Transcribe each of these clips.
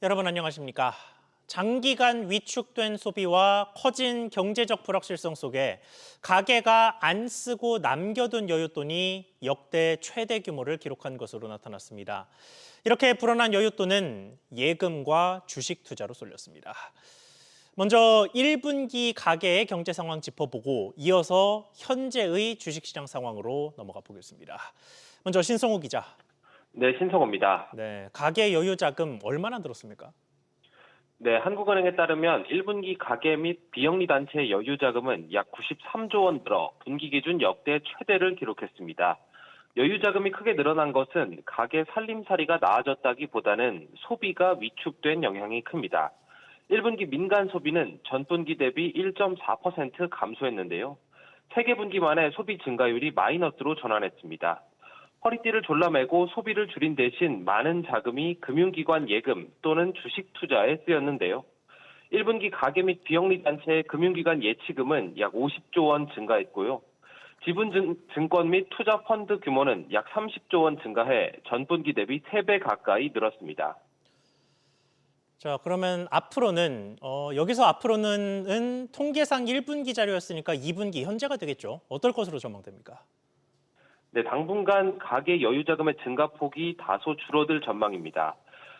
여러분 안녕하십니까? 장기간 위축된 소비와 커진 경제적 불확실성 속에 가계가 안 쓰고 남겨둔 여윳돈이 역대 최대 규모를 기록한 것으로 나타났습니다. 이렇게 불어난 여윳돈은 예금과 주식 투자로 쏠렸습니다. 먼저 1분기 가계의 경제 상황 짚어보고 이어서 현재의 주식시장 상황으로 넘어가 보겠습니다. 먼저 신성우 기자. 네, 신성호입니다. 네, 가계 여유 자금 얼마나 들었습니까? 네, 한국은행에 따르면 1분기 가계 및 비영리 단체 여유 자금은 약 93조 원 들어 분기 기준 역대 최대를 기록했습니다. 여유 자금이 크게 늘어난 것은 가계 살림살이가 나아졌다기보다는 소비가 위축된 영향이 큽니다. 1분기 민간 소비는 전분기 대비 1.4% 감소했는데요. 세 개 분기 만에 소비 증가율이 마이너스로 전환했습니다. 허리띠를 졸라매고 소비를 줄인 대신 많은 자금이 금융기관 예금 또는 주식 투자에 쓰였는데요. 1분기 가계 및 비영리 단체의 금융기관 예치금은 약 50조 원 증가했고요. 지분증권 및 투자 펀드 규모는 약 30조 원 증가해 전분기 대비 3배 가까이 늘었습니다. 자, 그러면 앞으로는 여기서 앞으로는 통계상 1분기 자료였으니까 2분기 현재가 되겠죠. 어떨 것으로 전망됩니까? 네, 당분간 가계 여유 자금의 증가폭이 다소 줄어들 전망입니다.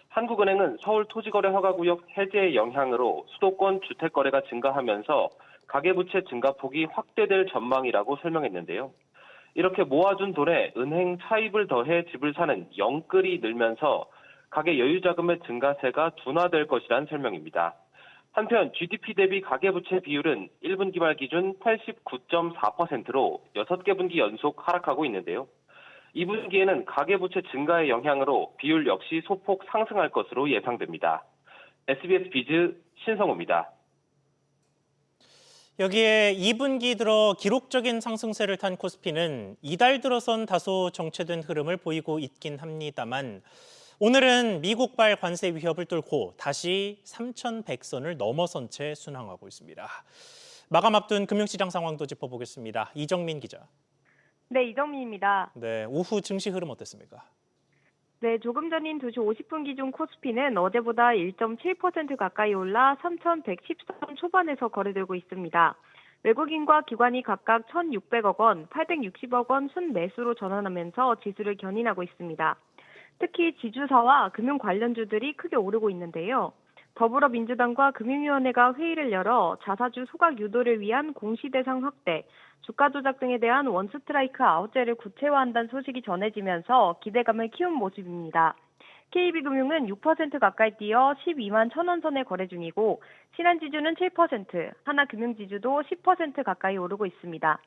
한국은행은 서울토지거래허가구역 해제의 영향으로 수도권 주택거래가 증가하면서 가계부채 증가폭이 확대될 전망이라고 설명했는데요. 이렇게 모아둔 돈에 은행 차입을 더해 집을 사는 영끌이 늘면서 가계 여유 자금의 증가세가 둔화될 것이란 설명입니다. 한편 GDP 대비 가계부채 비율은 1분기 말 기준 89.4%로 6개 분기 연속 하락하고 있는데요. 2분기에는 가계부채 증가의 영향으로 비율 역시 소폭 상승할 것으로 예상됩니다. SBS 비즈 신성호입니다. 여기에 2분기 들어 기록적인 상승세를 탄 코스피는 이달 들어선 다소 정체된 흐름을 보이고 있긴 합니다만 오늘은 미국발 관세 위협을 뚫고 다시 3,100선을 넘어선 채 순항하고 있습니다. 마감 앞둔 금융시장 상황도 짚어보겠습니다. 이정민 기자. 네, 이정민입니다. 네, 오후 증시 흐름 어땠습니까? 네, 조금 전인 2시 50분 기준 코스피는 어제보다 1.7% 가까이 올라 3,110선 초반에서 거래되고 있습니다. 외국인과 기관이 각각 1,600억 원, 860억 원 순매수로 전환하면서 지수를 견인하고 있습니다. 특히 지주사와 금융 관련주들이 크게 오르고 있는데요. 더불어민주당과 금융위원회가 회의를 열어 자사주 소각 유도를 위한 공시대상 확대, 주가 조작 등에 대한 원스트라이크 아웃제를 구체화한다는 소식이 전해지면서 기대감을 키운 모습입니다. KB금융은 6% 가까이 뛰어 12만 1,000원 선에 거래 중이고 신한지주는 7%, 하나금융지주도 10% 가까이 오르고 있습니다.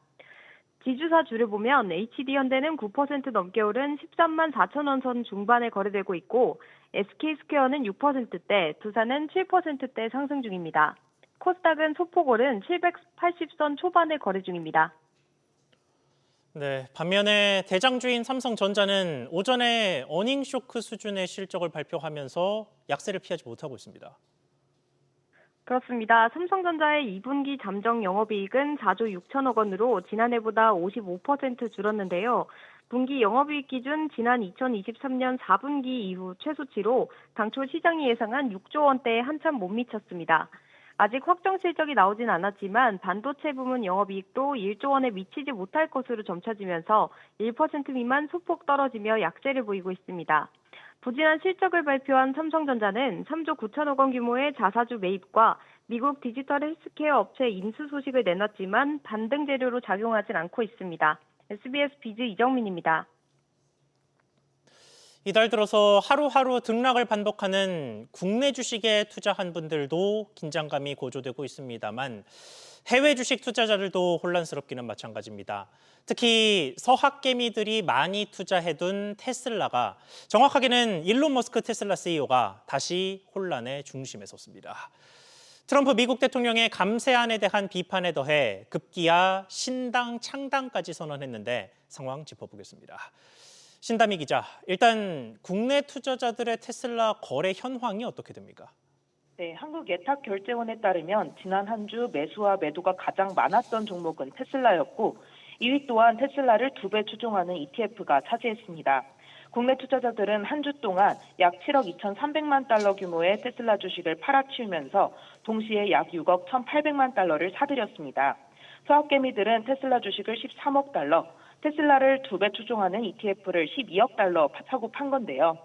지주사주를 보면 HD현대는 9% 넘게 오른 13만 4천 원 선 중반에 거래되고 있고 SK스퀘어는 6%대, 두산은 7%대 상승 중입니다. 코스닥은 소폭 오른 780선 초반에 거래 중입니다. 네, 반면에 대장주인 삼성전자는 오전에 어닝 쇼크 수준의 실적을 발표하면서 약세를 피하지 못하고 있습니다. 그렇습니다. 삼성전자의 2분기 잠정 영업이익은 4조 6천억 원으로 지난해보다 55% 줄었는데요. 분기 영업이익 기준 지난 2023년 4분기 이후 최소치로 당초 시장이 예상한 6조 원대에 한참 못 미쳤습니다. 아직 확정 실적이 나오진 않았지만 반도체 부문 영업이익도 1조 원에 미치지 못할 것으로 점쳐지면서 1% 미만 소폭 떨어지며 약세를 보이고 있습니다. 부진한 실적을 발표한 삼성전자는 3조 9천억 원 규모의 자사주 매입과 미국 디지털 헬스케어 업체 인수 소식을 내놨지만 반등 재료로 작용하진 않고 있습니다. SBS 비즈 이정민입니다. 이달 들어서 하루하루 등락을 반복하는 국내 주식에 투자한 분들도 긴장감이 고조되고 있습니다만 해외 주식 투자자들도 혼란스럽기는 마찬가지입니다. 특히 서학개미들이 많이 투자해둔 테슬라가 정확하게는 일론 머스크 테슬라 CEO가 다시 혼란의 중심에 섰습니다. 트럼프 미국 대통령의 감세안에 대한 비판에 더해 급기야 신당 창당까지 선언했는데 상황 짚어보겠습니다. 신다미 기자, 일단 국내 투자자들의 테슬라 거래 현황이 어떻게 됩니까? 네, 한국예탁결제원에 따르면 지난 한 주 매수와 매도가 가장 많았던 종목은 테슬라였고 2위 또한 테슬라를 2배 추종하는 ETF가 차지했습니다. 국내 투자자들은 한 주 동안 약 7억 2,300만 달러 규모의 테슬라 주식을 팔아치우면서 동시에 약 6억 1,800만 달러를 사들였습니다. 서학개미들은 테슬라 주식을 13억 달러, 테슬라를 2배 추종하는 ETF를 12억 달러 사고 판 건데요.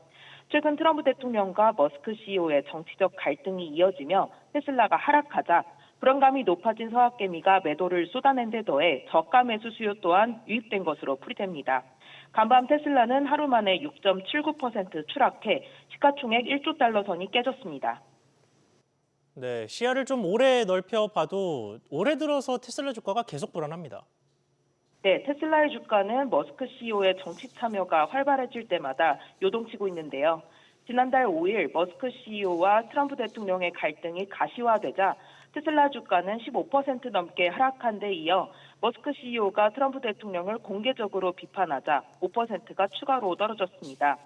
최근 트럼프 대통령과 머스크 CEO의 정치적 갈등이 이어지며 테슬라가 하락하자 불안감이 높아진 서학개미가 매도를 쏟아낸 데 더해 저가 매수 수요 또한 유입된 것으로 풀이됩니다. 간밤 테슬라는 하루 만에 6.79% 추락해 시가총액 1조 달러 선이 깨졌습니다. 네, 시야를 좀 오래 넓혀봐도 올해 들어서 테슬라 주가가 계속 불안합니다. 네, 테슬라의 주가는 머스크 CEO의 정치 참여가 활발해질 때마다 요동치고 있는데요. 지난달 5일 머스크 CEO와 트럼프 대통령의 갈등이 가시화되자 테슬라 주가는 15% 넘게 하락한 데 이어 머스크 CEO가 트럼프 대통령을 공개적으로 비판하자 5%가 추가로 떨어졌습니다.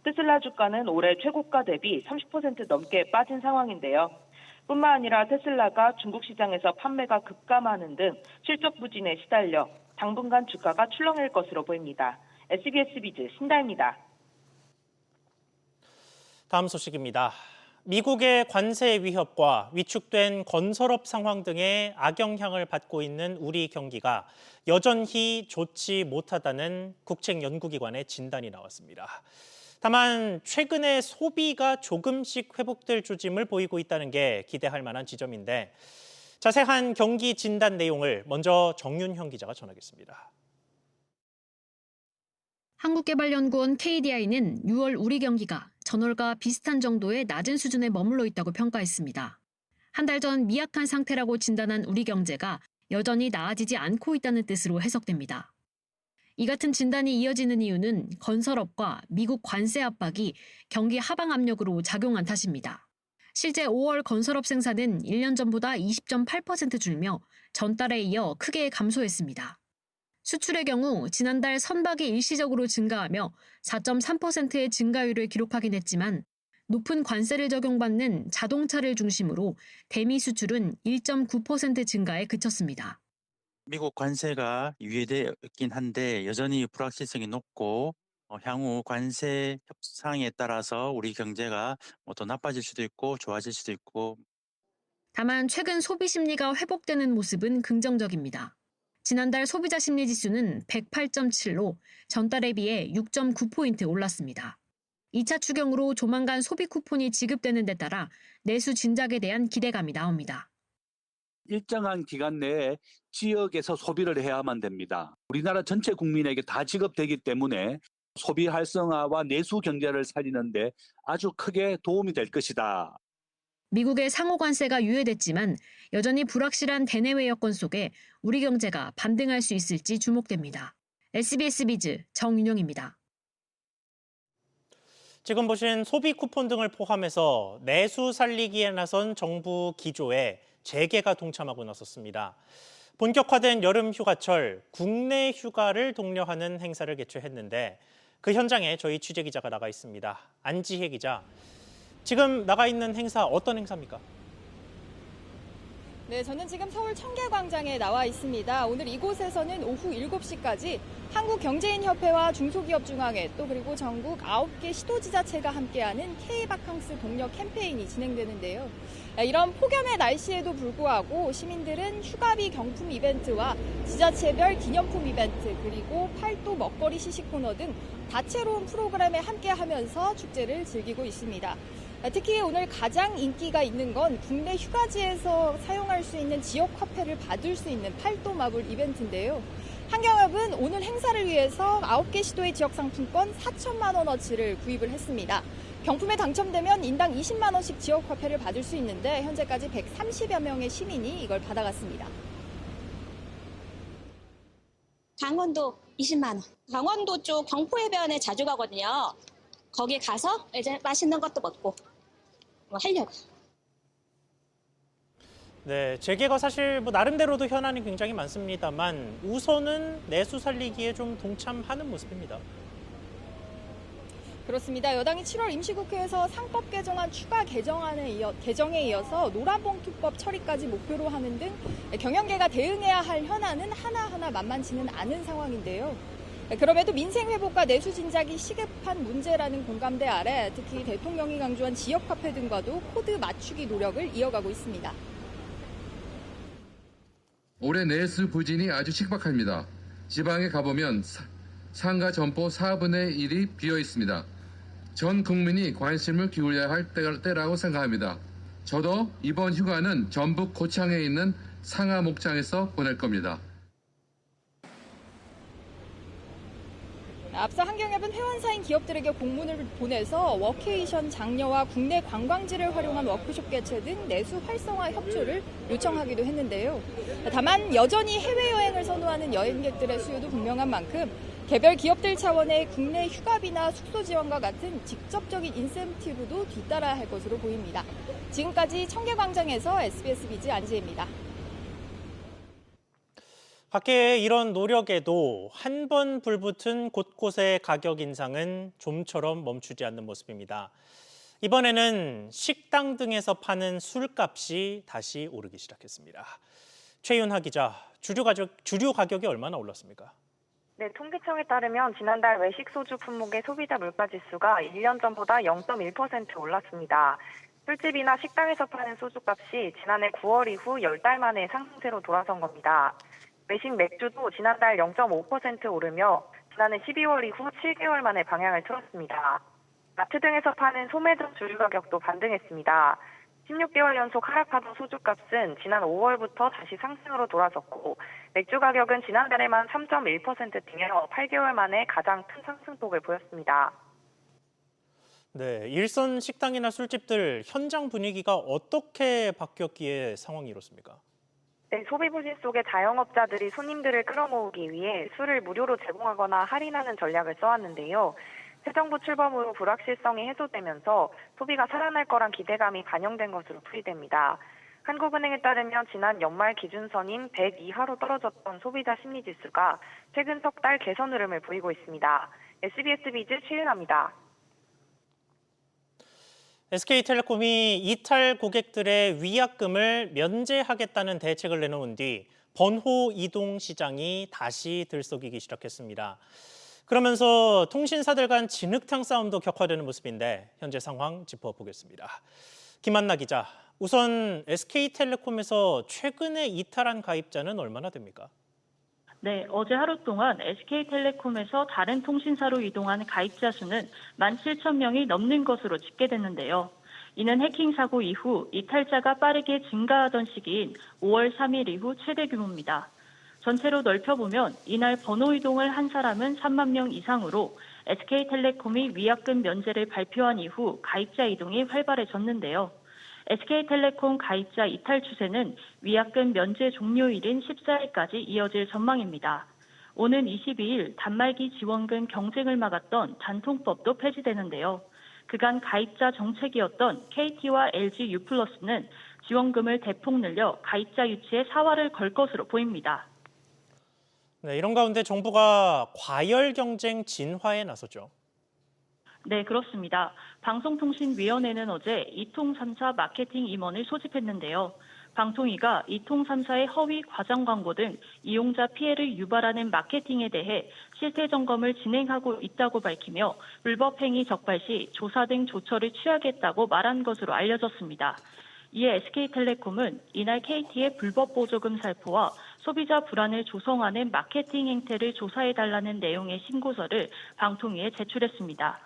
테슬라 주가는 올해 최고가 대비 30% 넘게 빠진 상황인데요. 뿐만 아니라 테슬라가 중국 시장에서 판매가 급감하는 등 실적 부진에 시달려 당분간 주가가 출렁일 것으로 보입니다. SBS 비즈 신다입니다. 다음 소식입니다. 미국의 관세 위협과 위축된 건설업 상황 등의 악영향을 받고 있는 우리 경기가 여전히 좋지 못하다는 국책연구기관의 진단이 나왔습니다. 다만 최근에 소비가 조금씩 회복될 조짐을 보이고 있다는 게 기대할 만한 지점인데 자세한 경기 진단 내용을 먼저 정윤형 기자가 전하겠습니다. 한국개발연구원 KDI는 6월 우리 경기가 전월과 비슷한 정도의 낮은 수준에 머물러 있다고 평가했습니다. 한 달 전 미약한 상태라고 진단한 우리 경제가 여전히 나아지지 않고 있다는 뜻으로 해석됩니다. 이 같은 진단이 이어지는 이유는 건설업과 미국 관세 압박이 경기 하방 압력으로 작용한 탓입니다. 실제 5월 건설업 생산은 1년 전보다 20.8% 줄며 전달에 이어 크게 감소했습니다. 수출의 경우 지난달 선박이 일시적으로 증가하며 4.3%의 증가율을 기록하긴 했지만 높은 관세를 적용받는 자동차를 중심으로 대미 수출은 1.9% 증가에 그쳤습니다. 미국 관세가 유예되어 있긴 한데 여전히 불확실성이 높고 향후 관세 협상에 따라서 우리 경제가 더 나빠질 수도 있고 좋아질 수도 있고. 다만 최근 소비 심리가 회복되는 모습은 긍정적입니다. 지난달 소비자 심리 지수는 108.7로 전달에 비해 6.9포인트 올랐습니다. 2차 추경으로 조만간 소비 쿠폰이 지급되는 데 따라 내수 진작에 대한 기대감이 나옵니다. 일정한 기간 내에 지역에서 소비를 해야만 됩니다. 우리나라 전체 국민에게 다 지급되기 때문에 소비 활성화와 내수 경제를 살리는 데 아주 크게 도움이 될 것이다. 미국의 상호 관세가 유예됐지만 여전히 불확실한 대내외 여건 속에 우리 경제가 반등할 수 있을지 주목됩니다. SBS 비즈 정윤영입니다. 지금 보신 소비 쿠폰 등을 포함해서 내수 살리기에 나선 정부 기조에 재계가 동참하고 나섰습니다. 본격화된 여름 휴가철 국내 휴가를 독려하는 행사를 개최했는데 그 현장에 저희 취재 기자가 나가 있습니다. 안지혜 기자. 지금 나가 있는 행사 어떤 행사입니까? 네, 저는 지금 서울 청계광장에 나와 있습니다. 오늘 이곳에서는 오후 7시까지 한국경제인협회와 중소기업중앙회 또 그리고 전국 9개 시도지자체가 함께하는 K바캉스 동력 캠페인이 진행되는데요. 이런 폭염의 날씨에도 불구하고 시민들은 휴가비 경품 이벤트와 지자체별 기념품 이벤트 그리고 팔도 먹거리 시식 코너 등 다채로운 프로그램에 함께하면서 축제를 즐기고 있습니다. 특히 오늘 가장 인기가 있는 건 국내 휴가지에서 사용할 수 있는 지역 화폐를 받을 수 있는 팔도 마블 이벤트인데요. 한경협은 오늘 행사를 위해서 9개 시도의 지역 상품권 4천만 원어치를 구입을 했습니다. 경품에 당첨되면 인당 20만 원씩 지역 화폐를 받을 수 있는데 현재까지 130여 명의 시민이 이걸 받아갔습니다. 강원도 20만 원. 강원도 쪽 경포해변에 자주 가거든요. 거기 가서 이제 맛있는 것도 먹고 하려고. 네, 재계가 사실 나름대로도 현안이 굉장히 많습니다만 우선은 내수 살리기에 좀 동참하는 모습입니다. 그렇습니다. 여당이 7월 임시국회에서 상법 개정안 추가 개정에 이어서 노란봉투법 처리까지 목표로 하는 등 경영계가 대응해야 할 현안은 하나하나 만만치는 않은 상황인데요. 그럼에도 민생 회복과 내수 진작이 시급한 문제라는 공감대 아래 특히 대통령이 강조한 지역 화폐 등과도 코드 맞추기 노력을 이어가고 있습니다. 올해 내수 부진이 아주 칙박합니다. 지방에 가보면 상가 점포 4분의 1이 비어 있습니다. 전 국민이 관심을 기울여야 할 때라고 생각합니다. 저도 이번 휴가는 전북 고창에 있는 상하 목장에서 보낼 겁니다. 앞서 한경협은 회원사인 기업들에게 공문을 보내서 워케이션 장려와 국내 관광지를 활용한 워크숍 개최 등 내수 활성화 협조를 요청하기도 했는데요. 다만 여전히 해외여행을 선호하는 여행객들의 수요도 분명한 만큼 개별 기업들 차원의 국내 휴가비나 숙소 지원과 같은 직접적인 인센티브도 뒤따라야 할 것으로 보입니다. 지금까지 청계광장에서 SBS 비즈 안지혜입니다. 밖에 이런 노력에도 한 번 불붙은 곳곳의 가격 인상은 좀처럼 멈추지 않는 모습입니다. 이번에는 식당 등에서 파는 술값이 다시 오르기 시작했습니다. 최윤하 기자, 주류 가격이 얼마나 올랐습니까? 네, 통계청에 따르면 지난달 외식 소주 품목의 소비자 물가지수가 1년 전보다 0.1% 올랐습니다. 술집이나 식당에서 파는 소주값이 지난해 9월 이후 10달 만에 상승세로 돌아선 겁니다. 외식 맥주도 지난달 0.5% 오르며 지난해 12월 이후 7개월 만에 방향을 틀었습니다. 마트 등에서 파는 소매 등 주류 가격도 반등했습니다. 16개월 연속 하락하던 소주값은 지난 5월부터 다시 상승으로 돌아섰고 맥주 가격은 지난달에만 3.1% 뛰며 8개월 만에 가장 큰 상승폭을 보였습니다. 네, 일선 식당이나 술집들 현장 분위기가 어떻게 바뀌었기에 상황이 이렇습니까? 네, 소비 부진 속에 자영업자들이 손님들을 끌어모으기 위해 술을 무료로 제공하거나 할인하는 전략을 써왔는데요. 새 정부 출범으로 불확실성이 해소되면서 소비가 살아날 거란 기대감이 반영된 것으로 풀이됩니다. 한국은행에 따르면 지난 연말 기준선인 100 이하로 떨어졌던 소비자 심리지수가 최근 석 달 개선 흐름을 보이고 있습니다. SBS 비즈 최윤아입니다. SK텔레콤이 이탈 고객들의 위약금을 면제하겠다는 대책을 내놓은 뒤 번호 이동 시장이 다시 들썩이기 시작했습니다. 그러면서 통신사들 간 진흙탕 싸움도 격화되는 모습인데 현재 상황 짚어보겠습니다. 김한나 기자, 우선 SK텔레콤에서 최근에 이탈한 가입자는 얼마나 됩니까? 네, 어제 하루 동안 SK텔레콤에서 다른 통신사로 이동한 가입자 수는 17,000명이 넘는 것으로 집계됐는데요. 이는 해킹 사고 이후 이탈자가 빠르게 증가하던 시기인 5월 3일 이후 최대 규모입니다. 전체로 넓혀보면 이날 번호 이동을 한 사람은 3만 명 이상으로 SK텔레콤이 위약금 면제를 발표한 이후 가입자 이동이 활발해졌는데요. SK텔레콤 가입자 이탈 추세는 위약금 면제 종료일인 14일까지 이어질 전망입니다. 오는 22일 단말기 지원금 경쟁을 막았던 단통법도 폐지되는데요. 그간 가입자 정책이었던 KT와 LG U+는 지원금을 대폭 늘려 가입자 유치에 사활을 걸 것으로 보입니다. 네, 이런 가운데 정부가 과열 경쟁 진화에 나섰죠. 네, 그렇습니다. 방송통신위원회는 어제 이통 3사 마케팅 임원을 소집했는데요. 방통위가 이통 3사의 허위 과장 광고 등 이용자 피해를 유발하는 마케팅에 대해 실태 점검을 진행하고 있다고 밝히며 불법 행위 적발 시 조사 등 조처를 취하겠다고 말한 것으로 알려졌습니다. 이에 SK텔레콤은 이날 KT의 불법 보조금 살포와 소비자 불안을 조성하는 마케팅 행태를 조사해달라는 내용의 신고서를 방통위에 제출했습니다.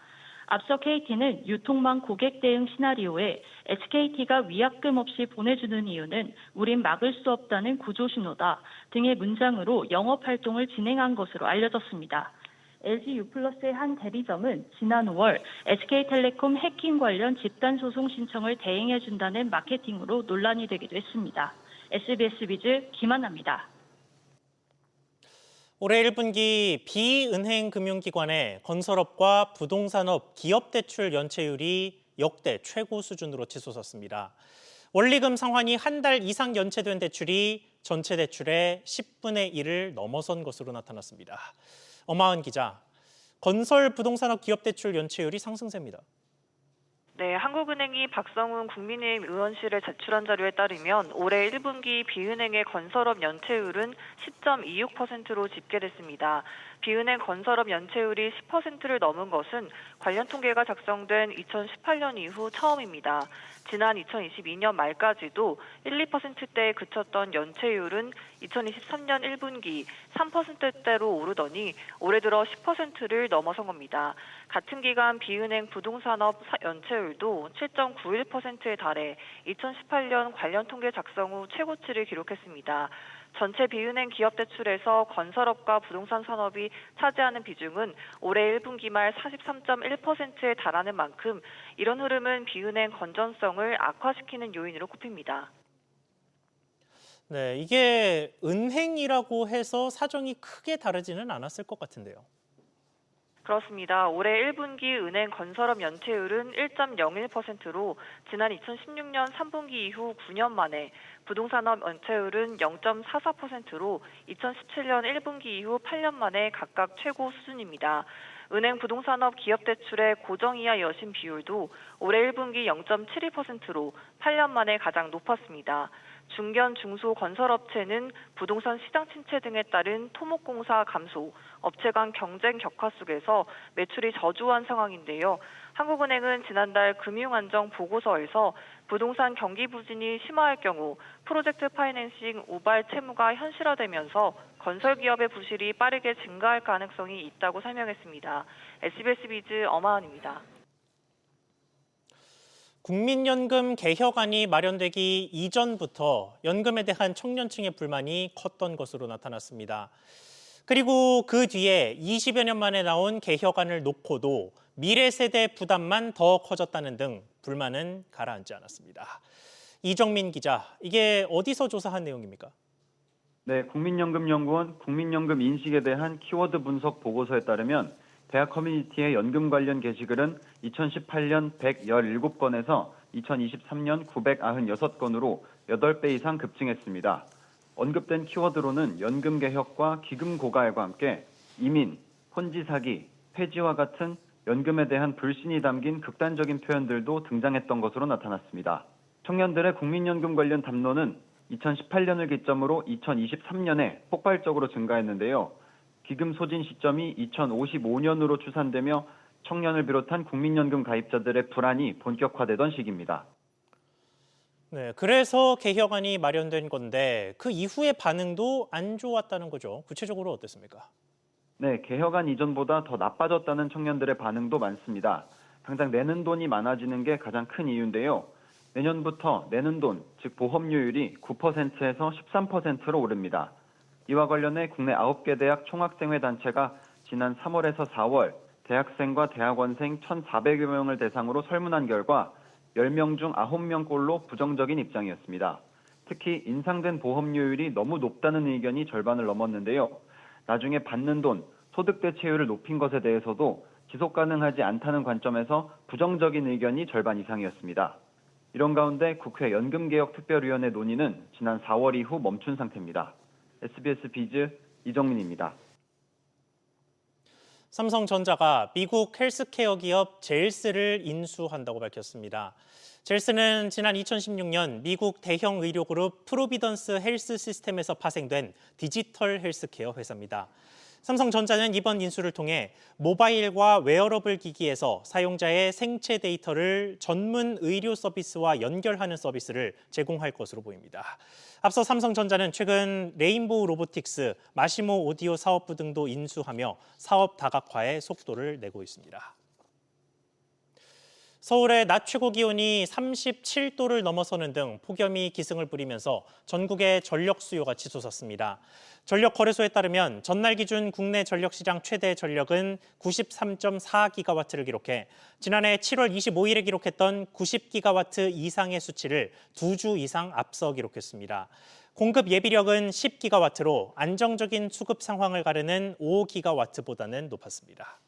앞서 KT는 유통망 고객 대응 시나리오에 SKT가 위약금 없이 보내주는 이유는 우린 막을 수 없다는 구조 신호다 등의 문장으로 영업 활동을 진행한 것으로 알려졌습니다. LG U+의 한 대리점은 지난 5월 SK텔레콤 해킹 관련 집단소송 신청을 대행해준다는 마케팅으로 논란이 되기도 했습니다. SBS 비즈 김한나입니다. 올해 1분기 비은행 금융기관의 건설업과 부동산업 기업 대출 연체율이 역대 최고 수준으로 치솟았습니다. 원리금 상환이 한 달 이상 연체된 대출이 전체 대출의 10분의 1을 넘어선 것으로 나타났습니다. 엄하은 기자, 건설 부동산업 기업 대출 연체율이 상승세입니다. 네, 한국은행이 박성훈 국민의힘 의원실에 제출한 자료에 따르면 올해 1분기 비은행의 건설업 연체율은 10.26%로 집계됐습니다. 비은행 건설업 연체율이 10%를 넘은 것은 관련 통계가 작성된 2018년 이후 처음입니다. 지난 2022년 말까지도 1, 2%대에 그쳤던 연체율은 2023년 1분기 3%대로 오르더니 올해 들어 10%를 넘어선 겁니다. 같은 기간 비은행 부동산업 연체율도 7.91%에 달해 2018년 관련 통계 작성 후 최고치를 기록했습니다. 전체 비은행 기업 대출에서 건설업과 부동산 산업이 차지하는 비중은 올해 1분기 말 43.1%에 달하는 만큼 이런 흐름은 비은행 건전성을 악화시키는 요인으로 꼽힙니다. 네, 이게 은행이라고 해서 사정이 크게 다르지는 않았을 것 같은데요. 그렇습니다. 올해 1분기 은행 건설업 연체율은 1.01%로 지난 2016년 3분기 이후 9년 만에, 부동산업 연체율은 0.44%로 2017년 1분기 이후 8년 만에 각각 최고 수준입니다. 은행 부동산업 기업대출의 고정이하 여신 비율도 올해 1분기 0.72%로 8년 만에 가장 높았습니다. 중견, 중소 건설업체는 부동산 시장 침체 등에 따른 토목공사 감소, 업체 간 경쟁 격화 속에서 매출이 저조한 상황인데요. 한국은행은 지난달 금융안정 보고서에서 부동산 경기 부진이 심화할 경우 프로젝트 파이낸싱 우발 채무가 현실화되면서 건설기업의 부실이 빠르게 증가할 가능성이 있다고 설명했습니다. SBS 비즈 엄하은입니다. 국민연금 개혁안이 마련되기 이전부터 연금에 대한 청년층의 불만이 컸던 것으로 나타났습니다. 그리고 그 뒤에 20여 년 만에 나온 개혁안을 놓고도 미래 세대 부담만 더 커졌다는 등 불만은 가라앉지 않았습니다. 이정민 기자, 이게 어디서 조사한 내용입니까? 네, 국민연금연구원 국민연금 인식에 대한 키워드 분석 보고서에 따르면 대학 커뮤니티의 연금 관련 게시글은 2018년 117건에서 2023년 996건으로 8배 이상 급증했습니다. 언급된 키워드로는 연금 개혁과 기금 고갈과 함께 이민, 혼지 사기, 폐지와 같은 연금에 대한 불신이 담긴 극단적인 표현들도 등장했던 것으로 나타났습니다. 청년들의 국민연금 관련 담론은 2018년을 기점으로 2023년에 폭발적으로 증가했는데요. 기금 소진 시점이 2055년으로 추산되며 청년을 비롯한 국민연금 가입자들의 불안이 본격화되던 시기입니다. 네, 그래서 개혁안이 마련된 건데 그 이후의 반응도 안 좋았다는 거죠. 구체적으로 어땠습니까? 네, 개혁안 이전보다 더 나빠졌다는 청년들의 반응도 많습니다. 당장 내는 돈이 많아지는 게 가장 큰 이유인데요. 내년부터 내는 돈, 즉 보험료율이 9%에서 13%로 오릅니다. 이와 관련해 국내 9개 대학 총학생회 단체가 지난 3월에서 4월 대학생과 대학원생 1,400여 명을 대상으로 설문한 결과 10명 중 9명꼴로 부정적인 입장이었습니다. 특히 인상된 보험료율이 너무 높다는 의견이 절반을 넘었는데요. 나중에 받는 돈, 소득 대체율을 높인 것에 대해서도 지속 가능하지 않다는 관점에서 부정적인 의견이 절반 이상이었습니다. 이런 가운데 국회 연금개혁특별위원회 논의는 지난 4월 이후 멈춘 상태입니다. SBS 비즈 이정민입니다. 삼성전자가 미국 헬스케어 기업 젤스를 인수한다고 밝혔습니다. 젤스는 지난 2016년 미국 대형 의료그룹 프로비던스 헬스 시스템에서 파생된 디지털 헬스케어 회사입니다. 삼성전자는 이번 인수를 통해 모바일과 웨어러블 기기에서 사용자의 생체 데이터를 전문 의료 서비스와 연결하는 서비스를 제공할 것으로 보입니다. 앞서 삼성전자는 최근 레인보우 로보틱스, 마시모 오디오 사업부 등도 인수하며 사업 다각화에 속도를 내고 있습니다. 서울의 낮 최고 기온이 37도를 넘어서는 등 폭염이 기승을 부리면서 전국의 전력 수요가 치솟았습니다. 전력거래소에 따르면 전날 기준 국내 전력시장 최대 전력은 93.4기가와트를 기록해 지난해 7월 25일에 기록했던 90기가와트 이상의 수치를 2주 이상 앞서 기록했습니다. 공급 예비력은 10기가와트로 안정적인 수급 상황을 가르는 5기가와트보다는 높았습니다.